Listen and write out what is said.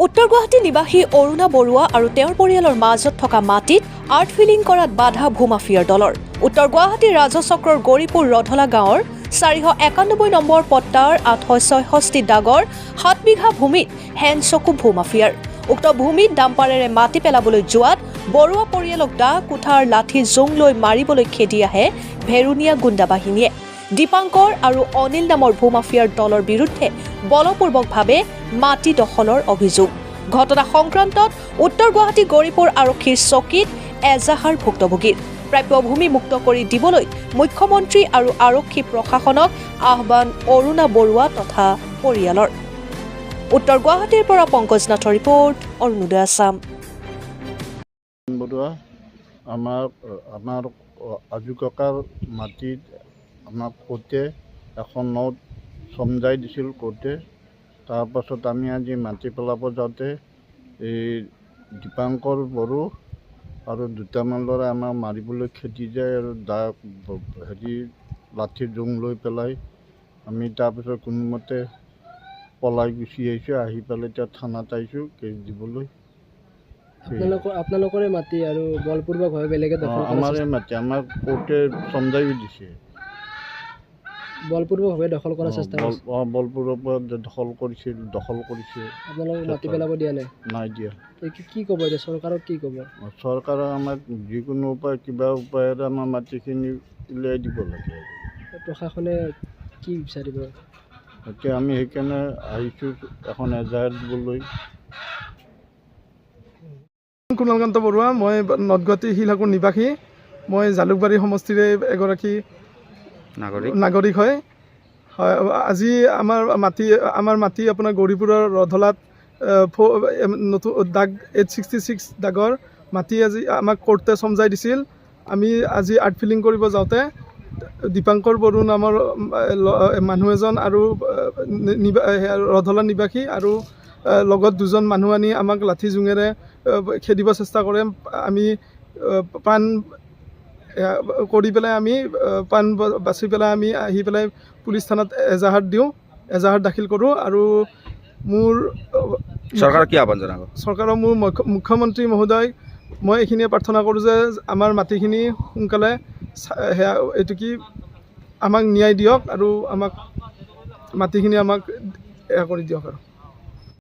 উত্তৰ গুৱাহাটী নিবাসী অৰুণা বৰুৱা আৰু তেওঁৰ পৰিয়ালৰ মাজত থকা মাটিত আৰ্ট ফিলিং কৰাত বাধা ভূমাফিয়াৰ দলৰ। উত্তৰ গুৱাহাটীৰ ৰাজচক্ৰৰ গৌৰীপুৰ ৰধলা গাঁৱৰ 491 নম্বৰ পট্টাৰ 866 দাগৰ 7 বিঘা ভূমিত হেন চকু ভূমাফিয়াৰ। উক্ত ভূমিত ডাম্পাৰেৰে মাটি পেলাবলৈ যোৱাত বৰুৱা পৰিয়ালক দা কুঠাৰ লাঠি জোং লৈ মাৰিবলৈ খেদি আহে ভেৰুনীয়া গুণ্ডা বাহিনীয়ে। দীপাংকৰ আৰু অনিল নামৰ ভূমাফিয়াৰ দলৰ বিৰুদ্ধে বলপূৰ্বকভাৱে মাটি দখলৰ অভিযোগ। ঘটনা সংক্ৰান্তত উত্তৰ গুৱাহাটী গৌৰীপুৰ আৰক্ষীৰ চকীত এজাহাৰ ভুক্তভোগীৰ। প্ৰাপ্য ভূমি মুক্ত কৰি দিবলৈ মুখ্যমন্ত্ৰী আৰু আৰক্ষী প্ৰশাসনক আহ্বান অৰুণা বৰুৱা তথা পৰিয়ালৰ। উত্তৰ গুৱাহাটীৰ পৰা পংকজ নাথৰ ৰিপৰ্ট, অৰুণোদয় আছাম। আমাৰ আজু ককাৰ মাটিত আমাক কোৰ্টে এখন নোট চমজাই দিছিল কোৰ্টে। তাৰপাছত আমি আজি মাটি পেলাব যাওঁতে এই দীপাংকৰ বড়ো আৰু দুটামান ল'ৰাই আমাক মাৰিবলৈ খেদি যায় আৰু লাঠি জোং লৈ পেলাই। আমি তাৰপিছত কোনোমতে পলাই গুচি আহিছোঁ। আহি পেলাই এতিয়া থানাত আহিছোঁ কেছ দিবলৈ। আপোনালোকৰে মাটি আৰু বলপূৰ্বকভাৱে বেলেগে দখল কৰা? আমাৰে মাটি, আমাক কোৰ্টে চমজাইও দিছে। বলপূৰ্বকভাৱে দখল কৰাৰ চেষ্টা কৰিছে? বলপূৰ্বক দখল কৰিছে। আপোনালোকক মাটি পেলাব দিয়া নাই? নাই দিয়া। কি ক'ব এতিয়া চৰকাৰক? কি ক'ব? চৰকাৰক আমাক যিকোনো উপায় কিবা উপায়েৰে আমাৰ মাটিখিনি উলিয়াই দিব লাগে। প্ৰশাসনে কি বিচাৰিব এতিয়া? আমি সেইকাৰণে আহিছোঁ এখন এজাহাৰ দিবলৈ। কুণালকান্ত বৰুৱা, মই নৰ্থ গুৱাহাটী শিলহাকুৰ নিবাসী। মই জালুকবাৰী সমষ্টিৰে এগৰাকী নাগৰিক হয়। আজি আমাৰ মাটি আপোনাৰ গৌৰীপুৰৰ ৰধলাত নতুন দাগ 866 দাগৰ মাটি আজি আমাক কোৰ্টে চমজাই দিছিল। আমি আজি আৰ্ট ফিলিং কৰিব যাওঁতে দীপাংকৰ বড়ো নামৰ মানুহ এজন আৰু ৰধলা নিবাসী আৰু লগত দুজন মানুহ আনি আমাক লাঠি জোঙেৰে খেদিব চেষ্টা কৰে। আমি পাণ কৰি পেলাই পাণ বাচি পেলাই আমি আহি পেলাই পুলিচ থানাত এজাহাৰ দাখিল কৰোঁ। আৰু চৰকাৰৰ মোৰ মুখ্যমন্ত্ৰী মহোদয় মই এইখিনিয়ে প্ৰাৰ্থনা কৰোঁ যে আমাৰ মাটিখিনি সোনকালে আমাক ন্যায় দিয়ক আৰু আমাক মাটিখিনি কৰি দিয়ক আৰু